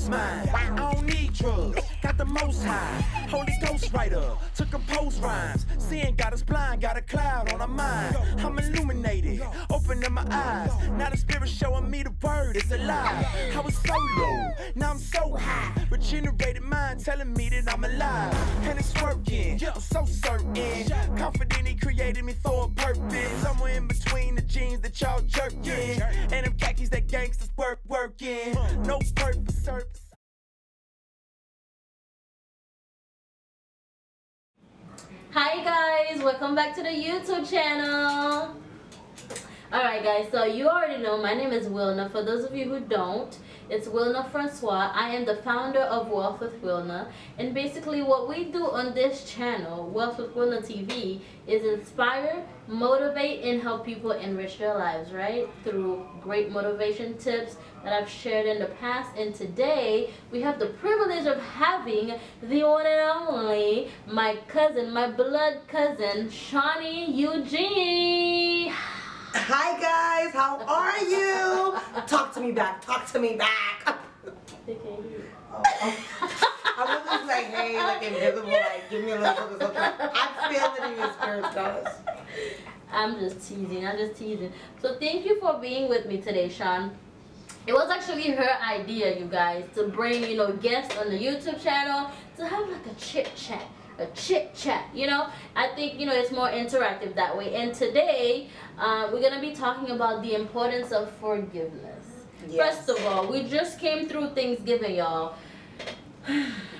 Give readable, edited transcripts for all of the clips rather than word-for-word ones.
most mine. I don't need drugs, got the most high. Holy Ghost writer, to compose rhymes. Sin got us blind, got a cloud on our mind. I'm illuminated, opening my eyes. Now the spirit showing me the word is alive. I was so low, now I'm so high. Regenerated mind telling me that I'm alive. And it's working, I'm so certain. Confident he created me for a purpose. Somewhere in between the jeans that y'all jerking. And them khakis that gangsters working. No purpose. Hi guys, welcome back to the YouTube channel. Alright guys, so you already know my name is Wilna. For those of you who don't, it's Wilna Francois. I am the founder of Wealth with Wilna, and basically what we do on this channel, Wealth with Wilna TV, is inspire, motivate, and help people enrich their lives, right? Through great motivation tips that I've shared in the past. And today we have the privilege of having the one and only, my cousin, my blood cousin, Shawnee Eugene. Hi guys, how are you? Talk to me back, talk to me back. They can't hear you. I was just like, hey, like invisible, like give me a little focus. I feel it in your spirit, guys. I'm just teasing. So thank you for being with me today, Sean. It was actually her idea, you guys, to bring, guests on the YouTube channel to have like a chit chat, I think, it's more interactive that way. And today, we're going to be talking about the importance of forgiveness. Yes. First of all, we just came through Thanksgiving, y'all.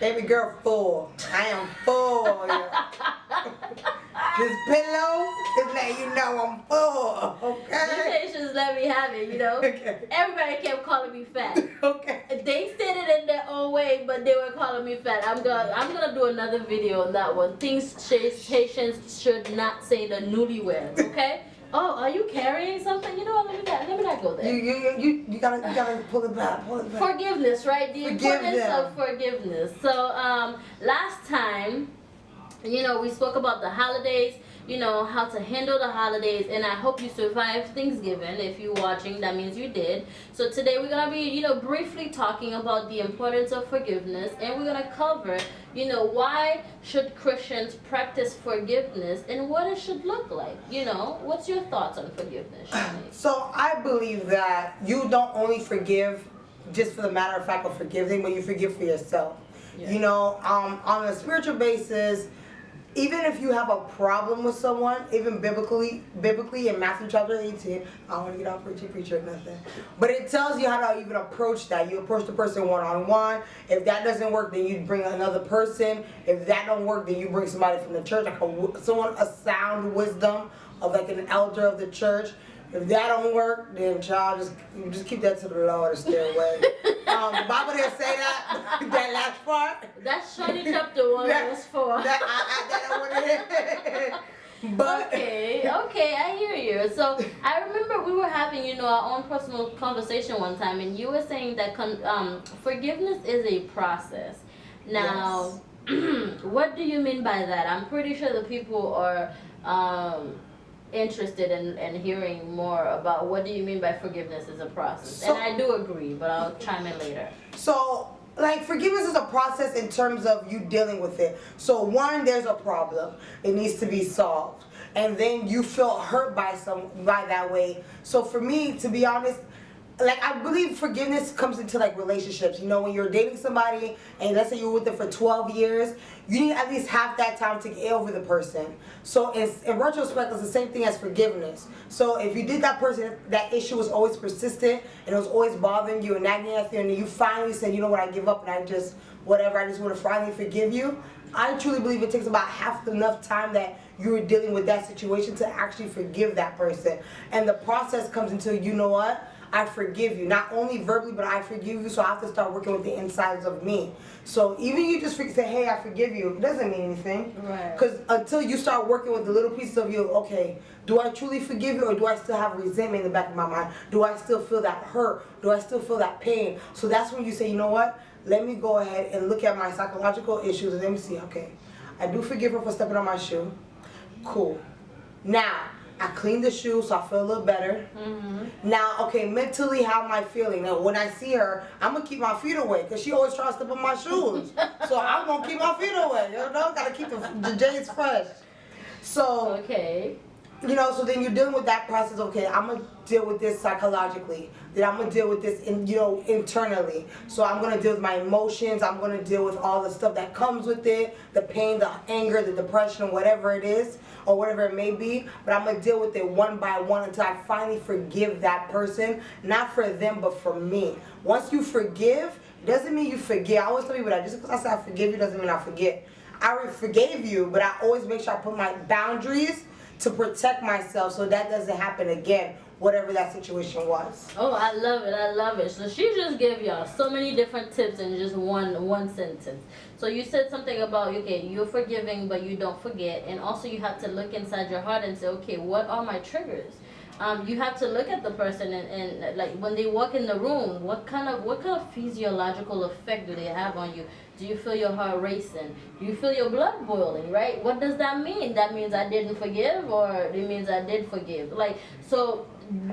Baby girl, full. I am full. This pillow is letting you know I'm full, okay? These patients let me have it, Okay. Everybody kept calling me fat. Okay. They said it in their own way, but they were calling me fat. I'm gonna do another video on that one. Things patients should not say the newlyweds, okay? Oh, are you carrying something? You know what? Let me not go there. You gotta pull it back. Forgiveness, right? The importance of forgiveness. So last time, we spoke about the holidays, how to handle the holidays, and I hope you survived Thanksgiving. If you're watching, that means you did. So today we're gonna be, briefly talking about the importance of forgiveness, and we're gonna cover, why should Christians practice forgiveness and what it should look like. What's your thoughts on forgiveness, Shani? So I believe that you don't only forgive just for the matter of fact of forgiving, but you forgive for yourself. Yeah. On a spiritual basis, even if you have a problem with someone, even biblically in Matthew chapter 18, I don't want to get off preacher or nothing, but it tells you how to even approach that. You approach the person one-on-one. If that doesn't work, then you bring another person. If that don't work, then you bring somebody from the church, like a sound wisdom of like an elder of the church. If that don't work, then child, just keep that to the Lord and stay away. The Bible didn't say that, that last part. That's Shawnee chapter 1, verse 4. But okay, I hear you. So I remember we were having, our own personal conversation one time, and you were saying that forgiveness is a process. Now, yes. What do you mean by that? I'm pretty sure the people are interested in hearing more about what do you mean by forgiveness is a process. And I do agree, but I'll chime in later. So, forgiveness is a process in terms of you dealing with it. So one, there's a problem. It needs to be solved. And then you feel hurt by that way. So for me, to be honest, I believe forgiveness comes into relationships. When you're dating somebody and let's say you're with them for 12 years, you need at least half that time to get over the person. So in retrospect, it's the same thing as forgiveness. So if you did that person, that issue was always persistent and it was always bothering you and nagging at you, and then you finally said, you know what, I give up and I just want to finally forgive you. I truly believe it takes about half enough time that you were dealing with that situation to actually forgive that person. And the process comes until, you know what, I forgive you. Not only verbally, but I forgive you, so I have to start working with the insides of me. So even you just say, hey, I forgive you, it doesn't mean anything. Right. Because until you start working with the little pieces of you, okay, do I truly forgive you, or do I still have resentment in the back of my mind? Do I still feel that hurt? Do I still feel that pain? So that's when you say, you know what, let me go ahead and look at my psychological issues and let me see, okay, I do forgive her for stepping on my shoe. Cool. Now, I clean the shoes so I feel a little better. Now, okay, mentally, how am I feeling? Now, when I see her, I'm going to keep my feet away because she always tries to step on my shoes. So I'm going to keep my feet away. You know, got to keep the J's fresh. So, Okay. you know, so then you're dealing with that process. Okay, I'm gonna deal with this psychologically. Then I'm gonna deal with this, internally. So I'm gonna deal with my emotions. I'm gonna deal with all the stuff that comes with it, the pain, the anger, the depression, whatever it is, or whatever it may be. But I'm gonna deal with it one by one until I finally forgive that person, not for them, but for me. Once you forgive, doesn't mean you forget. I always tell people that just because I say I forgive you doesn't mean I forget. I already forgave you, but I always make sure I put my boundaries to protect myself so that doesn't happen again, whatever that situation was. Oh, I love it. I love it. So she just gave y'all so many different tips in just one sentence. So you said something about, okay, you're forgiving, but you don't forget. And also you have to look inside your heart and say, okay, what are my triggers? You have to look at the person and like when they walk in the room, what kind of physiological effect do they have on you? Do you feel your heart racing? Do you feel your blood boiling, right? What does that mean? That means I didn't forgive, or it means I did forgive. Like, so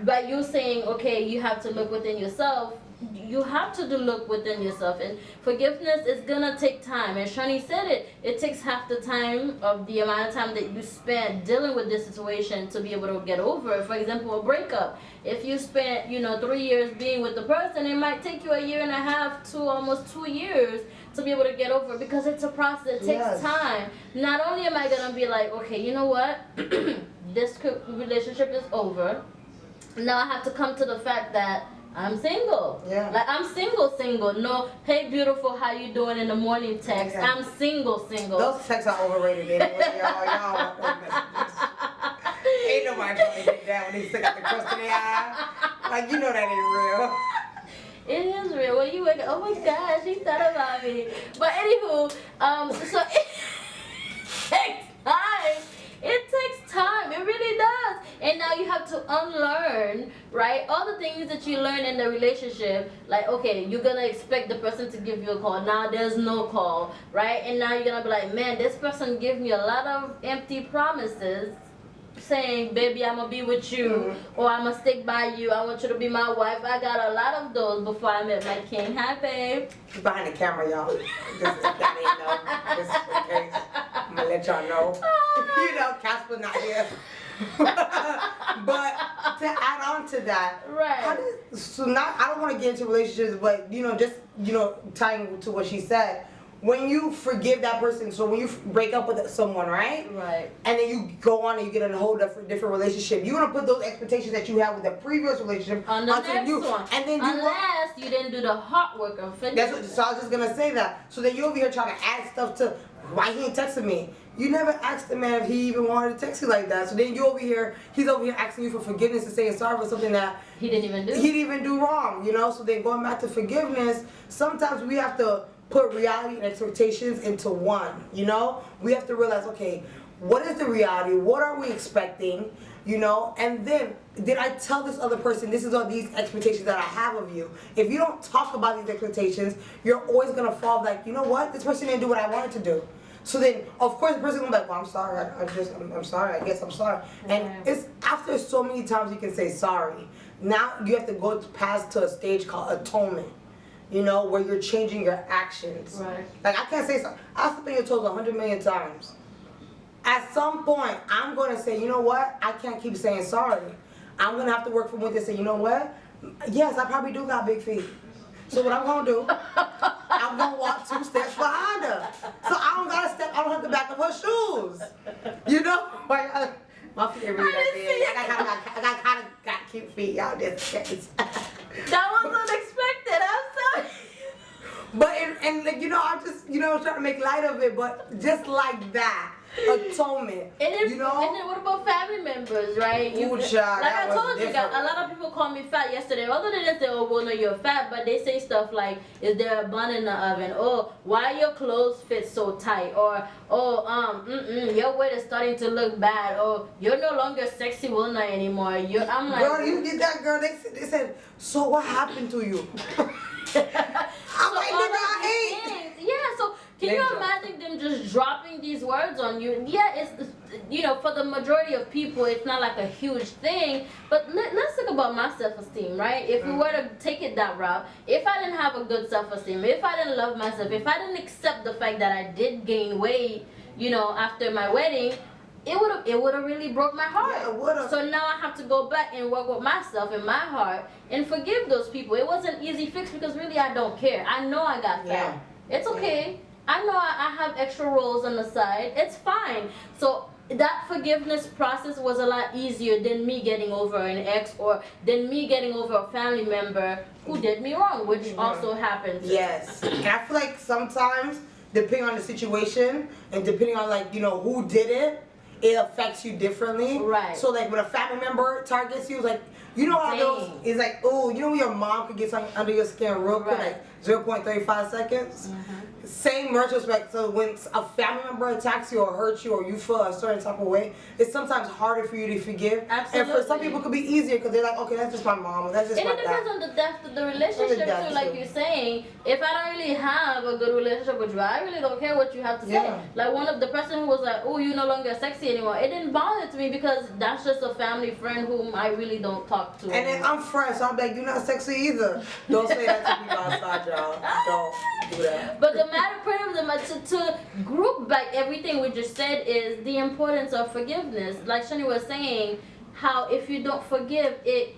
by you saying, okay, you have to look within yourself, you have to look within yourself, and forgiveness is gonna take time. And Shani said it takes half the time of the amount of time that you spent dealing with this situation to be able to get over it. For example, a breakup. If you spent 3 years being with the person, it might take you a year and a half to almost 2 years to be able to get over it, because it's a process. It takes time. Not only am I gonna be like, okay, you know what, this relationship is over. Now I have to come to the fact that I'm single. Yeah. Like, I'm single. No, hey beautiful, how you doing in the morning text. Yeah. I'm single. Those texts are overrated anyway, y'all want those messages. Ain't nobody trying to get down when they stick out the crust in their eye. Like, you know that ain't real. It is real. When you wake up, oh my gosh, he thought about me. But anywho, so it takes time. It takes time. It really does. And now you have to unlearn, right? All the things that you learn in the relationship. Like, okay, you're going to expect the person to give you a call. Now there's no call, right? And now you're going to be like, man, this person gave me a lot of empty promises, saying, baby, I'm going to be with you, or I'm going to stick by you. I want you to be my wife. I got a lot of those before I met my king. Hi, babe. She's behind the camera, y'all. Just if y'all didn't know, just in case. I'm going to let y'all know. You know, Casper's not here. But to add on to that, right? I don't want to get into relationships, but just tying to what she said. When you forgive that person, so when you break up with someone, right? Right. And then you go on and you get in a whole different relationship, you're gonna put those expectations that you had with the previous relationship on the next one. And then unless you didn't do the hard work of finishing. So I was just gonna say that. So then you over here trying to add stuff to why he ain't texting me. You never asked the man if he even wanted to text you like that. So then he's over here asking you for forgiveness and saying sorry for something that he didn't even do wrong, So then going back to forgiveness, sometimes we have to put reality and expectations into one, We have to realize, okay, what is the reality? What are we expecting? And then, did I tell this other person, this is all these expectations that I have of you? If you don't talk about these expectations, you're always going to fall like, you know what? This person didn't do what I wanted to do. So then, of course, the person will be like, well, I'm sorry. I'm sorry. I guess I'm sorry. And it's after so many times you can say sorry. Now you have to go past to a stage called atonement. Where you're changing your actions. Right. Like, I can't say sorry. I've stepped on your toes 100 million times. At some point, I'm going to say, you know what? I can't keep saying sorry. I'm going to have to work from within and say, you know what? Yes, I probably do got big feet. So what I'm going to do, I'm going to walk 2 steps behind her. So I don't got to step, I don't have to back up her shoes. Like, my feet are really that big. I got cute feet, y'all. Just that was unexpected. I'm sorry. But I'm just trying to make light of it. But just like that, atonement. And then what about family members, right? Ooh, child, like I told you guys, a lot of people call me fat yesterday. Although they didn't say, oh, well, no, you're fat, but they say stuff like, is there a bun in the oven? Oh, why your clothes fit so tight? Or, oh, your weight is starting to look bad. Or you're no longer sexy Wilna anymore. I'm like, girl, you did that, girl. They said, so what happened to you? I'm like, nigga, I ate. Yeah, so Can you imagine them just dropping these words on you? Yeah, it's, you know, for the majority of people, it's not like a huge thing. But let's talk about my self-esteem, right? If we were to take it that route, if I didn't have a good self-esteem, if I didn't love myself, if I didn't accept the fact that I did gain weight, you know, after my wedding, it would have really broke my heart. Yeah, it would have. So now I have to go back and work with myself and my heart and forgive those people. It was an easy fix because really I don't care. I know I got fat. It's okay. I know I have extra rolls on the side. It's fine. So that forgiveness process was a lot easier than me getting over an ex or than me getting over a family member who did me wrong, which also happens. Yes. And I feel like sometimes, depending on the situation and depending on, like, you know, who did it, it affects you differently. Right. So, like, when a family member targets you, like, you know how those, it's like, oh, you know when your mom could get something under your skin real quick, like 0.35 seconds? Same retrospect. So when a family member attacks you or hurts you or you feel a certain type of way, it's sometimes harder for you to forgive. Absolutely. And for some people it could be easier because they're like, okay, that's just my mom, or that's just And my it depends dad. on the depth of the relationship too, like you're saying. If I don't really have a good relationship with you, I really don't care what you have to say. Like one of the person who was like, oh, you're no longer sexy anymore. It didn't bother to me because that's just a family friend whom I really don't talk to. And then I'm friends, so I'm like, you're not sexy either. Don't say that to people outside, y'all. Don't do that. But the matter point of the matter, to group back everything we just said is the importance of forgiveness. Like Shani was saying, how if you don't forgive, it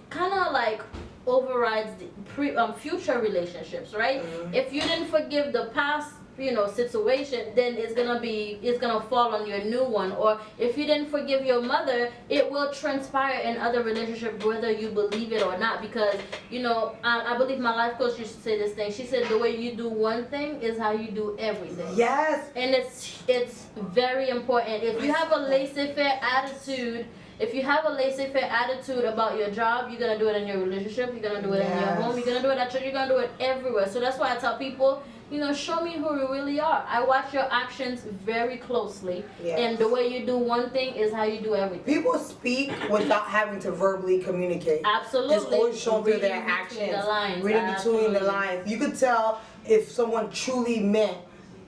kind of like overrides the future relationships, right? If you didn't forgive the past, you know, situation, then it's gonna fall on your new one. Or if you didn't forgive your mother, it will transpire in other relationships whether you believe it or not. Because, you know, I believe my life coach used to say this thing. She said the way you do one thing is how you do everything. Yes. And it's very important. If you have a laissez-faire attitude, if you have a laissez-faire attitude about your job, you're gonna do it in your relationship, you're gonna do it in your home, you're gonna do it at church, you're gonna do it everywhere. So that's why I tell people, you know, show me who you really are. I watch your actions very closely. And the way you do one thing is how you do everything. People speak without having to verbally communicate. Absolutely. It's always shown through their actions. Reading between the lines. You could tell if someone truly meant,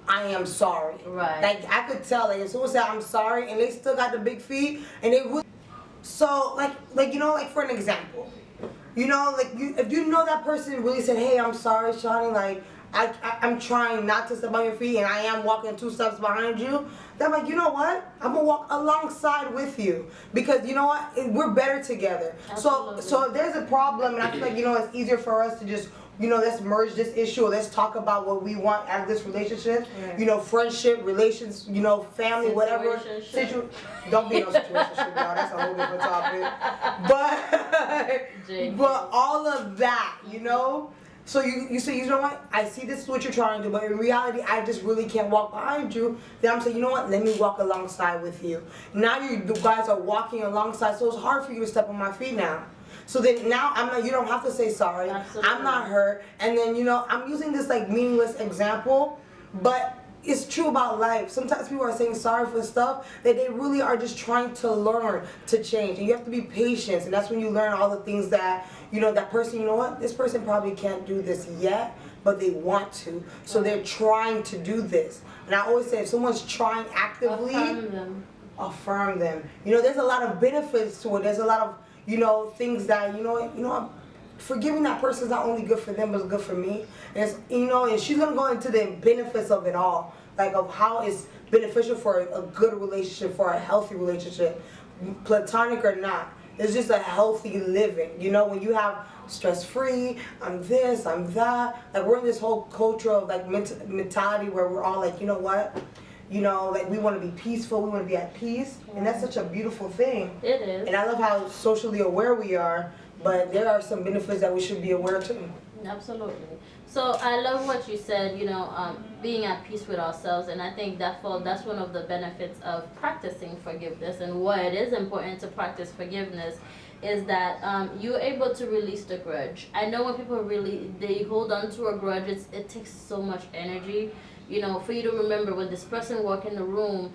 I am sorry. Right. Like, I could tell, like, if someone said, I'm sorry, and they still got the big feet, and they would. So, like you know, like, for an example, you know, like, if you know that person really said, hey, I'm sorry, Shawnee, like, I'm trying not to step on your feet and I am walking 2 steps behind you, then I'm like, you know what? I'm going to walk alongside with you because, you know what? We're better together. So if there's a problem, and I feel like, you know, it's easier for us to just, you know, let's merge this issue, or let's talk about what we want out of this relationship, you know, friendship, relations, you know, family, whatever. Don't be no situationship, y'all. That's a whole different topic. But all of that, you know? So you say, you know what, I see this is what you're trying to do, but in reality, I just really can't walk behind you. Then I'm saying, you know what, let me walk alongside with you. Now you guys are walking alongside, so it's hard for you to step on my feet now. So then now you don't have to say sorry. Absolutely. I'm not hurt. And then, you know, I'm using this like meaningless example, but it's true about life. Sometimes people are saying sorry for stuff that they really are just trying to learn to change. And you have to be patient, and that's when you learn all the things that, you know, that person, you know what, this person probably can't do this yet, but they want to. So they're trying to do this. And I always say, if someone's trying actively, affirm them. You know, there's a lot of benefits to it. There's a lot of, you know, things that, you know, forgiving that person is not only good for them, but it's good for me. And it's, you know, and she's gonna go into the benefits of it all, like of how it's beneficial for a good relationship, for a healthy relationship, platonic or not. It's just a healthy living. You know, when you have stress-free, I'm this, I'm that. Like, we're in this whole culture of like mentality where we're all like, you know what? You know, like, we want to be peaceful, we want to be at peace, and that's such a beautiful thing. It is. And I love how socially aware we are, but there are some benefits that we should be aware too. Absolutely. So I love what you said, you know, being at peace with ourselves, and I think that's one of the benefits of practicing forgiveness, and why it is important to practice forgiveness is that you're able to release the grudge. I know when people they hold on to a grudge, it takes so much energy, you know, for you to remember when this person walk in the room,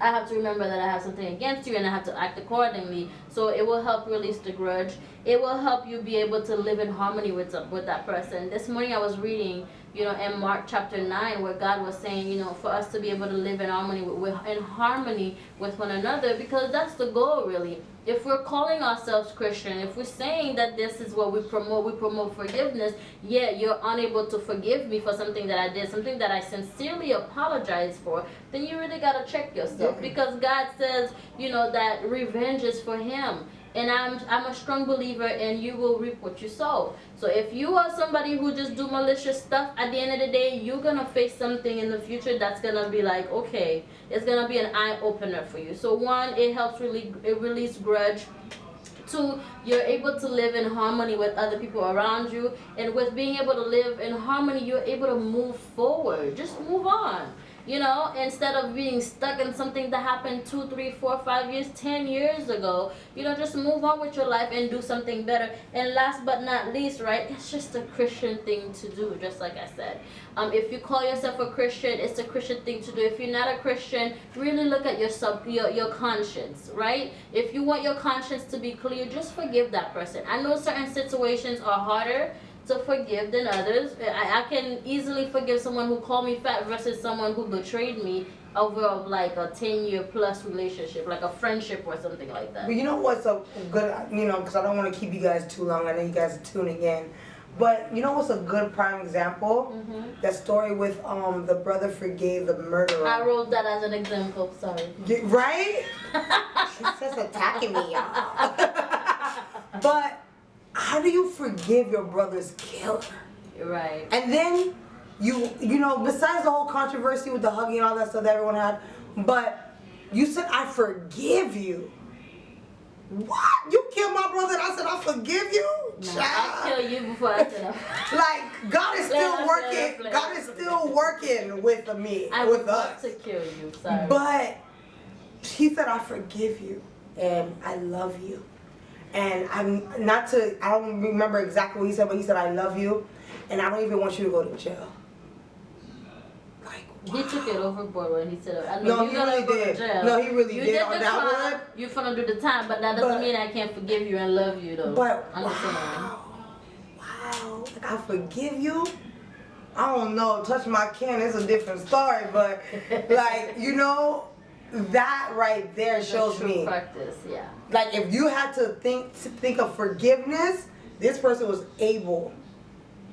I have to remember that I have something against you and I have to act accordingly. So it will help release the grudge. It will help you be able to live in harmony with that person. This morning I was reading you know, in Mark chapter 9, where God was saying, you know, for us to be able to live in harmony in harmony with one another, because that's the goal, really. If we're calling ourselves Christian, if we're saying that this is what we promote forgiveness, yet you're unable to forgive me for something that I did, something that I sincerely apologize for, then you really got to check yourself. Because God says, you know, that revenge is for Him. And I'm a strong believer in you will reap what you sow. So if you are somebody who just do malicious stuff, at the end of the day, you're going to face something in the future that's going to be like, okay, it's going to be an eye-opener for you. So one, it helps release grudge. Two, you're able to live in harmony with other people around you. And with being able to live in harmony, you're able to move forward. Just move on. You know, instead of being stuck in something that happened 2, 3, 4, 5 years, 10 years ago, you know, just move on with your life and do something better. And last but not least, right, it's just a Christian thing to do, just like I said. If you call yourself a Christian, it's a Christian thing to do. If you're not a Christian, really look at your conscience, right? If you want your conscience to be clear, just forgive that person. I know certain situations are harder to forgive than others. I can easily forgive someone who called me fat versus someone who betrayed me over like a 10-year plus relationship, like a friendship or something like that. But you know what's a good, you know, because I don't want to keep you guys too long. I know you guys are tuning in. But you know what's a good prime example? That story with the brother forgave the murderer. I wrote that as an example, sorry. Right? She's just attacking me, y'all. But how do you forgive your brother's killer? Right. And then you know, besides the whole controversy with the hugging and all that stuff that everyone had, but you said, I forgive you. What? You killed my brother and I said, I forgive you? No, I'll kill you before I said Like, God is still working. God is still working with me, I with want us. to kill you, sorry. But he said, I forgive you and I love you. And I don't remember exactly what he said, but he said, I love you and I don't even want you to go to jail. Like, wow. He took it overboard when he said, I No, know he you're gonna really go did. to jail. No, he really You did on the that crime, one. you're gonna do the time, but that doesn't mean I can't forgive you and love you though. But I'm just saying. wow, like I forgive you. I don't know, touch my can, it's a different story, but like, you know, that right there shows me. Practice, yeah. Like if you had to think of forgiveness, this person was able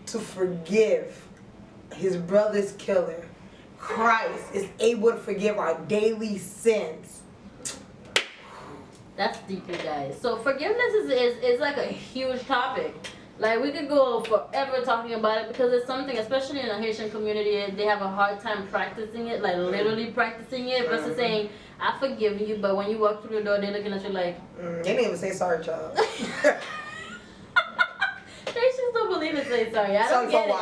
to forgive his brother's killer. Christ is able to forgive our daily sins. That's deep, you guys. So forgiveness is like a huge topic. Like we could go forever talking about it because it's something, especially in the Haitian community, they have a hard time practicing it, like literally practicing it, versus saying, I forgive you, but when you walk through the door, they're looking at you like... They didn't even say sorry, child. Haitians don't believe in saying sorry. I don't get it.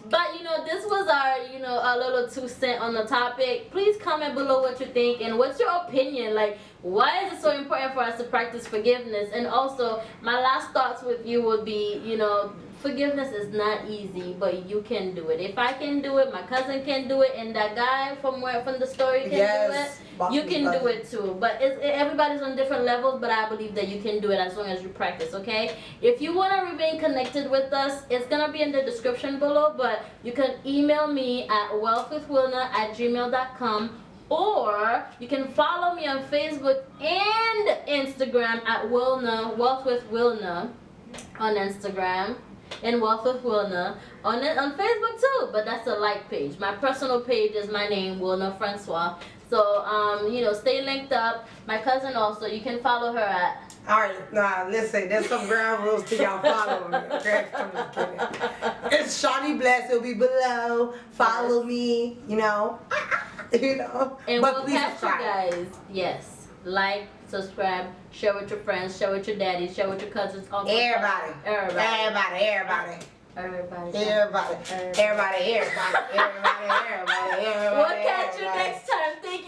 But you know, this was our, you know, a little 2 cents on the topic. Please comment below what you think and what's your opinion. Like, why is it so important for us to practice forgiveness? And also, my last thoughts with you would be, you know, forgiveness is not easy, but you can do it. If I can do it, my cousin can do it, and that guy from the story can do it. You can do it too. But everybody's on different levels, but I believe that you can do it as long as you practice, okay? If you want to remain connected with us, it's going to be in the description below, but you can email me at wealthwithwilna@gmail.com, or you can follow me on Facebook and Instagram at Wilna, Wealth with Wilna on Instagram. And Wealth with Wilna on Facebook too, but that's a like page. My personal page is my name, Wilna Francois. So you know, stay linked up. My cousin also, you can follow her at. Alright, nah, listen, there's some ground rules to y'all follow me, okay? I'm just kidding. It's Shawnee Bless, it'll be below. Follow me, you know. You know. And but we'll please catch subscribe. you guys. Yes. Like, subscribe, share with your friends, share with your daddies, share with your cousins, uncles. Everybody. We'll catch you next time. Thank